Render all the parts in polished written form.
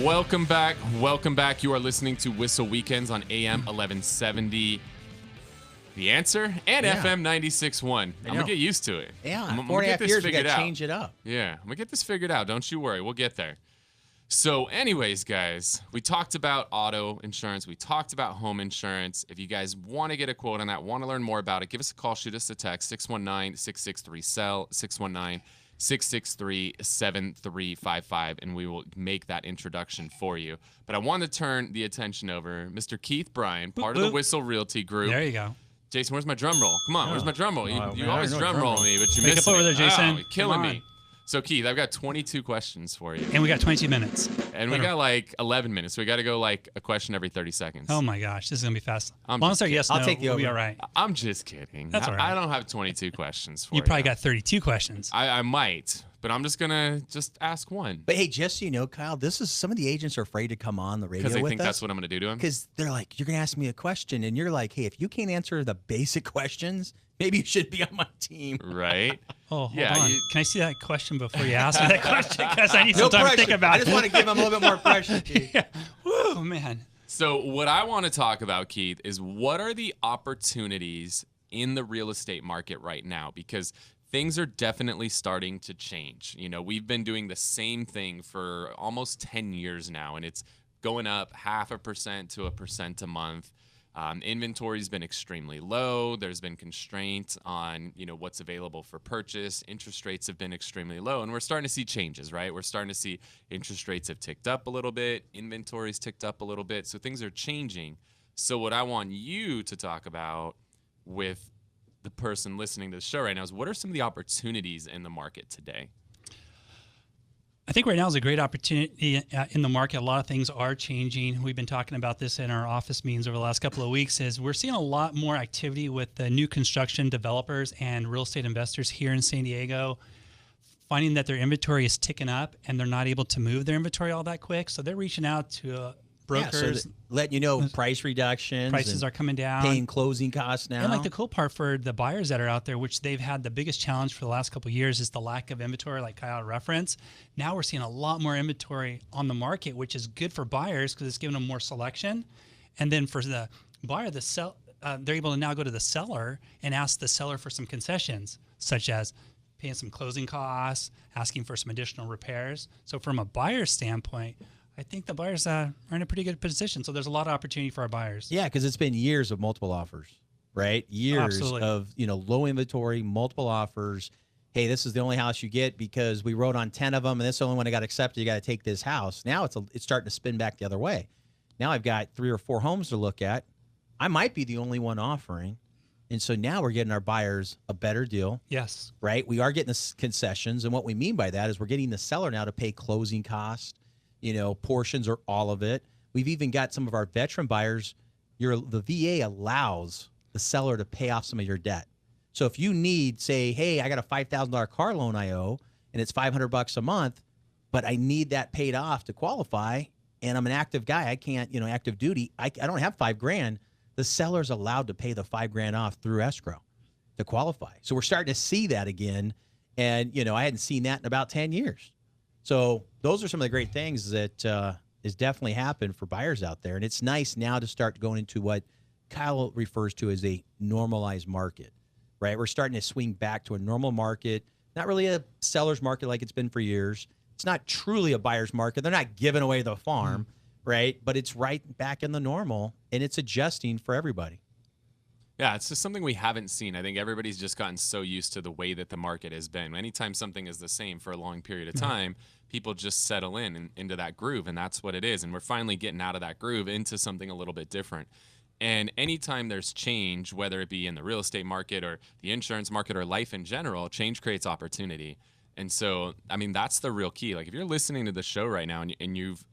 Welcome back. Welcome back. You are listening to Whissel Weekends on AM 1170. The Answer and FM 96.1. I'm going to get used to it. Yeah, I'm 4.5 years, we got to change it up. Yeah, I'm going to get this figured out. Don't you worry. We'll get there. So anyways, guys, we talked about auto insurance. We talked about home insurance. If you guys want to get a quote on that, want to learn more about it, give us a call, shoot us a text, 619-663-SELL, 619-663-7355, and we will make that introduction for you. But I want to turn the attention over Mr. Keith Bryan, part of the Whissel Realty group. There you go. Jason, where's my drum roll? Come on, where's my drum roll? You always drum roll me, but you Make miss up over there, Jason. Oh, you're killing me. So, Keith, I've got 22 questions for you. And we got 22 minutes. And we got like 11 minutes. So we got to go like a question every 30 seconds. Oh, my gosh. This is going to be fast. Long as yes, I'll no, take the we'll be over. all right. I'm just kidding. That's all right. I don't have 22 questions for you. You probably got 32 questions. I might, but I'm just going to ask one. But hey, just so you know, Kyle, this is some of the agents are afraid to come on the radio with us. Because they think that's what I'm going to do to them? Because they're like, you're going to ask me a question, and you're like, hey, if you can't answer the basic questions, maybe you should be on my team. Right? Oh, hold on. Can I see that question before you ask me that question? Because I need some time to think about it. I just want to give them a little bit more pressure. Yeah. Woo, man. So what I want to talk about, Keith, is what are the opportunities in the real estate market right now? Because things are definitely starting to change. You know, we've been doing the same thing for almost 10 years now, and it's going up 0.5% to 1% a month. Inventory's been extremely low. There's been constraints on, what's available for purchase. Interest rates have been extremely low, and we're starting to see changes, right? We're starting to see interest rates have ticked up a little bit. Inventory's ticked up a little bit. So things are changing. So what I want you to talk about with the person listening to the show right now is what are some of the opportunities in the market today? I think right now is a great opportunity in the market. A lot of things are changing. We've been talking about this in our office meetings over the last couple of weeks. Is we're seeing a lot more activity with the new construction developers and real estate investors here in San Diego, finding that their inventory is ticking up and they're not able to move their inventory all that quick. So they're reaching out to brokers. So letting you know price reductions. Prices are coming down. Paying closing costs now. And like the cool part for the buyers that are out there, which they've had the biggest challenge for the last couple of years is the lack of inventory, like Kyle referenced. Now we're seeing a lot more inventory on the market, which is good for buyers because it's giving them more selection. And then for the buyer, they're able to now go to the seller and ask the seller for some concessions, such as paying some closing costs, asking for some additional repairs. So from a buyer's standpoint, I think the buyers are in a pretty good position. So there's a lot of opportunity for our buyers. Yeah, because it's been years of multiple offers, right? Years of, low inventory, multiple offers. Hey, this is the only house you get because we wrote on 10 of them, and this is the only one that got accepted. You got to take this house. Now it's starting to spin back the other way. Now I've got 3 or 4 homes to look at. I might be the only one offering. And so now we're getting our buyers a better deal. Yes. Right? We are getting the concessions. And what we mean by that is we're getting the seller now to pay closing costs, portions or all of it. We've even got some of our veteran buyers. The VA allows the seller to pay off some of your debt. So if you need, say, hey, I got a $5,000 car loan I owe, and it's $500 a month, but I need that paid off to qualify, and I'm an active guy, I can't, active duty, I don't have $5,000. The seller's allowed to pay the $5,000 off through escrow to qualify. So we're starting to see that again, and I hadn't seen that in about 10 years. So those are some of the great things that is definitely happened for buyers out there. And it's nice now to start going into what Kyle refers to as a normalized market, right? We're starting to swing back to a normal market, not really a seller's market like it's been for years. It's not truly a buyer's market. They're not giving away the farm, right? But it's right back in the normal, and it's adjusting for everybody. Yeah, it's just something we haven't seen. I think everybody's just gotten so used to the way that the market has been. Anytime something is the same for a long period of time, people just settle into that groove, and that's what it is. And we're finally getting out of that groove into something a little bit different. And anytime there's change, whether it be in the real estate market or the insurance market or life in general, change creates opportunity. And so, I mean, that's the real key. Like if you're listening to the show right now and you've,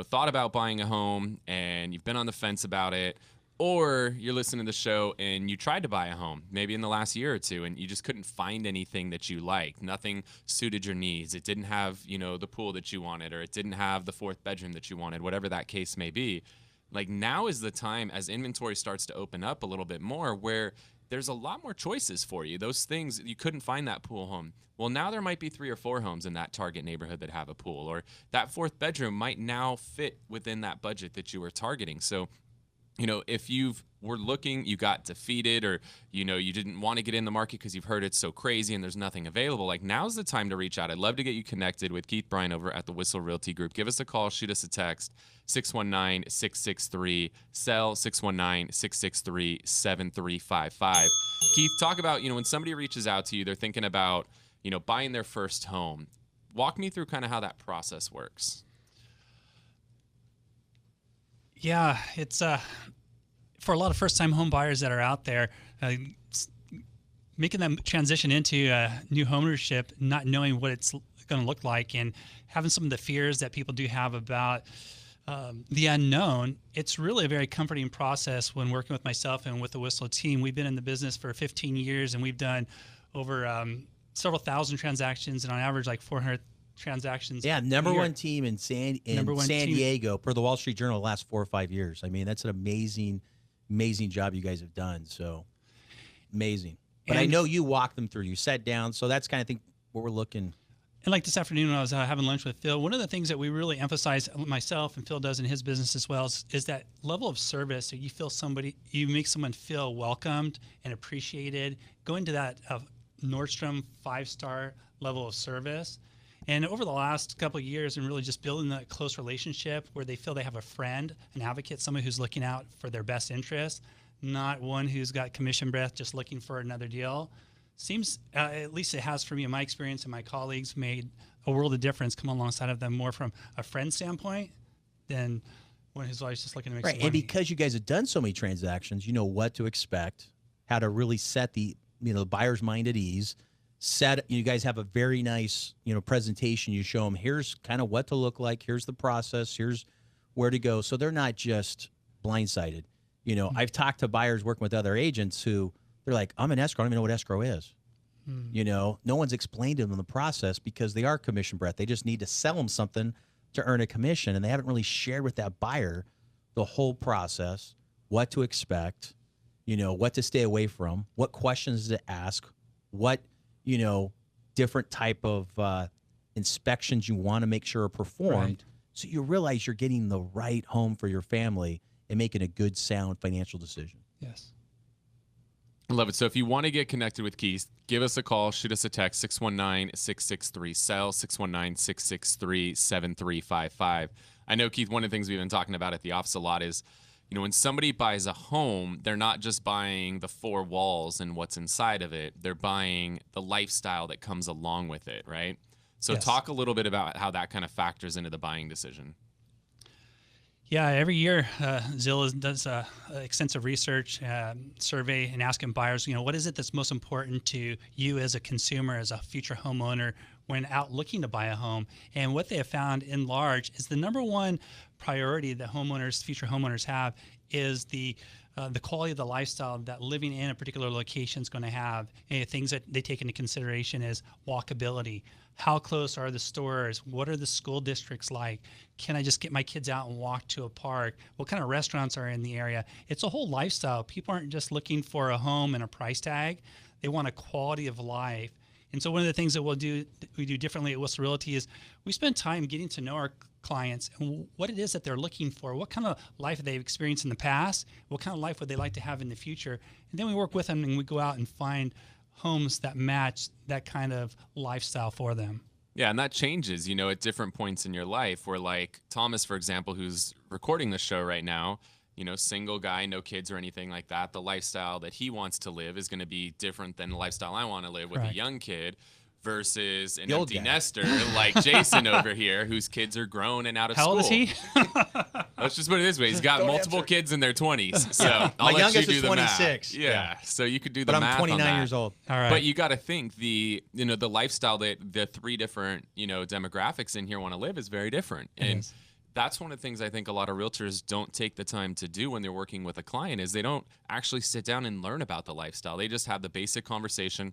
thought about buying a home and you've been on the fence about it, or you're listening to the show and you tried to buy a home maybe in the last year or two and you just couldn't find anything that you liked. Nothing suited your needs. It didn't have, the pool that you wanted, or it didn't have the 4th bedroom that you wanted, whatever that case may be. Like now is the time as inventory starts to open up a little bit more where there's a lot more choices for you. Those things, you couldn't find that pool home. Well, now there might be 3 or 4 homes in that target neighborhood that have a pool, or that 4th bedroom might now fit within that budget that you were targeting. So, if you were looking, you got defeated, or, you didn't want to get in the market because you've heard it's so crazy and there's nothing available, like, now's the time to reach out. I'd love to get you connected with Keith Bryan over at the Whissel Realty Group. Give us a call, shoot us a text, 619-663-SELL, 619-663-7355. Keith, talk about, when somebody reaches out to you, they're thinking about, buying their first home. Walk me through kind of how that process works. Yeah, it's for a lot of first-time home buyers that are out there, making them transition into new homeownership, not knowing what it's going to look like, and having some of the fears that people do have about the unknown. It's really a very comforting process when working with myself and with the Whissel team. We've been in the business for 15 years, and we've done over several thousand transactions, and on average, like 400 transactions. Yeah, number one team in San Diego per the Wall Street Journal the last 4 or 5 years. I mean, that's an amazing job you guys have done. So amazing. But I know you walked them through. You sat down. So that's kind of think what we're looking. And like this afternoon when I was having lunch with Phil, one of the things that we really emphasize, myself and Phil does in his business as well, is that level of service. So you make someone feel welcomed and appreciated. Go into that Nordstrom 5-star level of service. And over the last couple of years, and really just building that close relationship where they feel they have a friend, an advocate, someone who's looking out for their best interest, not one who's got commission breath just looking for another deal. Seems, at least it has for me in my experience and my colleagues, made a world of difference come alongside of them more from a friend standpoint than one who's always just looking to make some money. And because you guys have done so many transactions, you know what to expect, how to really set the buyer's mind at ease. You guys have a very nice, presentation. You show them, here's kind of what to look like. Here's the process. Here's where to go. So they're not just blindsided. I've talked to buyers working with other agents who they're like, I'm an escrow. I don't even know what escrow is. No one's explained to them the process because they are commission breath. They just need to sell them something to earn a commission. And they haven't really shared with that buyer the whole process, what to expect, what to stay away from, what questions to ask, what, different type of inspections you want to make sure are performed. Right. So you realize you're getting the right home for your family and making a good, sound financial decision. Yes. I love it. So if you want to get connected with Keith, give us a call, shoot us a text, 619-663-SELL, 619-663-7355. I know, Keith, one of the things we've been talking about at the office a lot is, when somebody buys a home, they're not just buying the 4 walls and what's inside of it. They're buying the lifestyle that comes along with it, right? So Yes. Talk a little bit about how that kind of factors into the buying decision. Yeah, every year Zillow does extensive research survey and asking buyers, what is it that's most important to you as a consumer, as a future homeowner when out looking to buy a home? And what they have found in large is the number one priority that future homeowners have is the quality of the lifestyle that living in a particular location is going to have. And things that they take into consideration is walkability. How close are the stores? What are the school districts like? Can I just get my kids out and walk to a park? What kind of restaurants are in the area? It's a whole lifestyle. People aren't just looking for a home and a price tag. They want a quality of life. And so one of the things that we do differently at Whissel Realty is we spend time getting to know our clients and what it is that they're looking for, what kind of life they've experienced in the past, what kind of life would they like to have in the future. And then we work with them and we go out and find homes that match that kind of lifestyle for them. Yeah, and that changes, at different points in your life where, like Thomas, for example, who's recording the show right now, single guy, no kids or anything like that. The lifestyle that he wants to live is going to be different than the lifestyle I want to live with a young kid versus an empty nester like Jason over here, whose kids are grown and out of school. How old is he? Let's just put it this way. He's got multiple kids in their 20s. So I'll let you do the math. My youngest is 26. Yeah. So you could do the but math I'm 29 on that. years old. All right. But you got to think the lifestyle that the 3 different, demographics in here want to live is very different. And that's one of the things I think a lot of realtors don't take the time to do when they're working with a client is they don't actually sit down and learn about the lifestyle. They just have the basic conversation.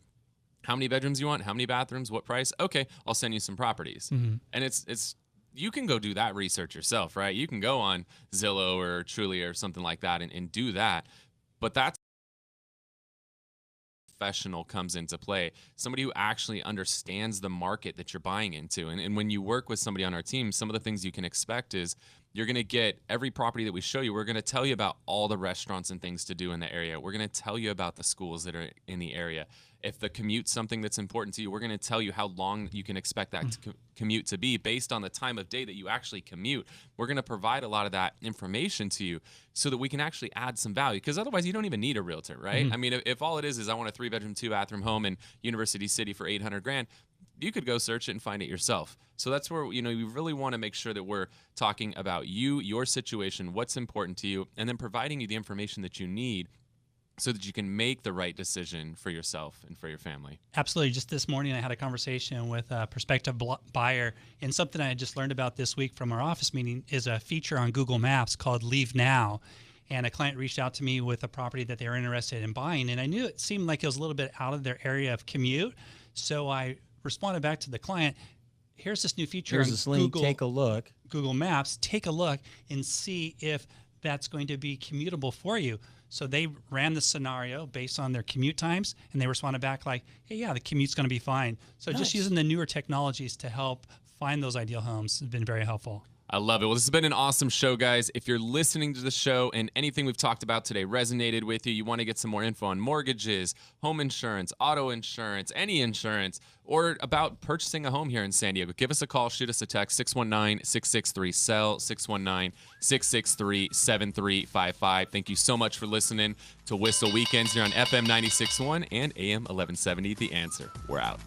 How many bedrooms you want? How many bathrooms? What price? Okay, I'll send you some properties. Mm-hmm. And it's you can go do that research yourself, right? You can go on Zillow or Trulia or something like that and do that. But that's professional comes into play, somebody who actually understands the market that you're buying into. And when you work with somebody on our team, some of the things you can expect is you're going to get every property that we show you. We're going to tell you about all the restaurants and things to do in the area. We're going to tell you about the schools that are in the area. If the commute's something that's important to you, we're going to tell you how long you can expect that commute to be based on the time of day that you actually commute. We're going to provide a lot of that information to you so that we can actually add some value, because otherwise you don't even need a realtor, right? I mean, if all it is I want a 3-bedroom, 2-bathroom home in University City for $800,000, you could go search it and find it yourself. So that's where, you really want to make sure that we're talking about you, your situation, what's important to you, and then providing you the information that you need so that you can make the right decision for yourself and for your family. Absolutely. Just this morning, I had a conversation with a prospective buyer, and something I had just learned about this week from our office meeting is a feature on Google Maps called Leave Now. And a client reached out to me with a property that they were interested in buying, and I knew it seemed like it was a little bit out of their area of commute. So I responded back to the client, here's this new feature Here's on this link, take a look. Google Maps, take a look and see if that's going to be commutable for you. So they ran the scenario based on their commute times, and they responded back like, hey, yeah, the commute's going to be fine. So Nice. just using the newer technologies to help find those ideal homes has been very helpful. I love it. Well, this has been an awesome show, guys. If you're listening to the show and anything we've talked about today resonated with you, you want to get some more info on mortgages, home insurance, auto insurance, any insurance, or about purchasing a home here in San Diego, give us a call, shoot us a text, 619-663-SELL, 619-663-7355. Thank you so much for listening to Whissel Weekends here on FM 96.1 and AM 1170. The Answer. We're out.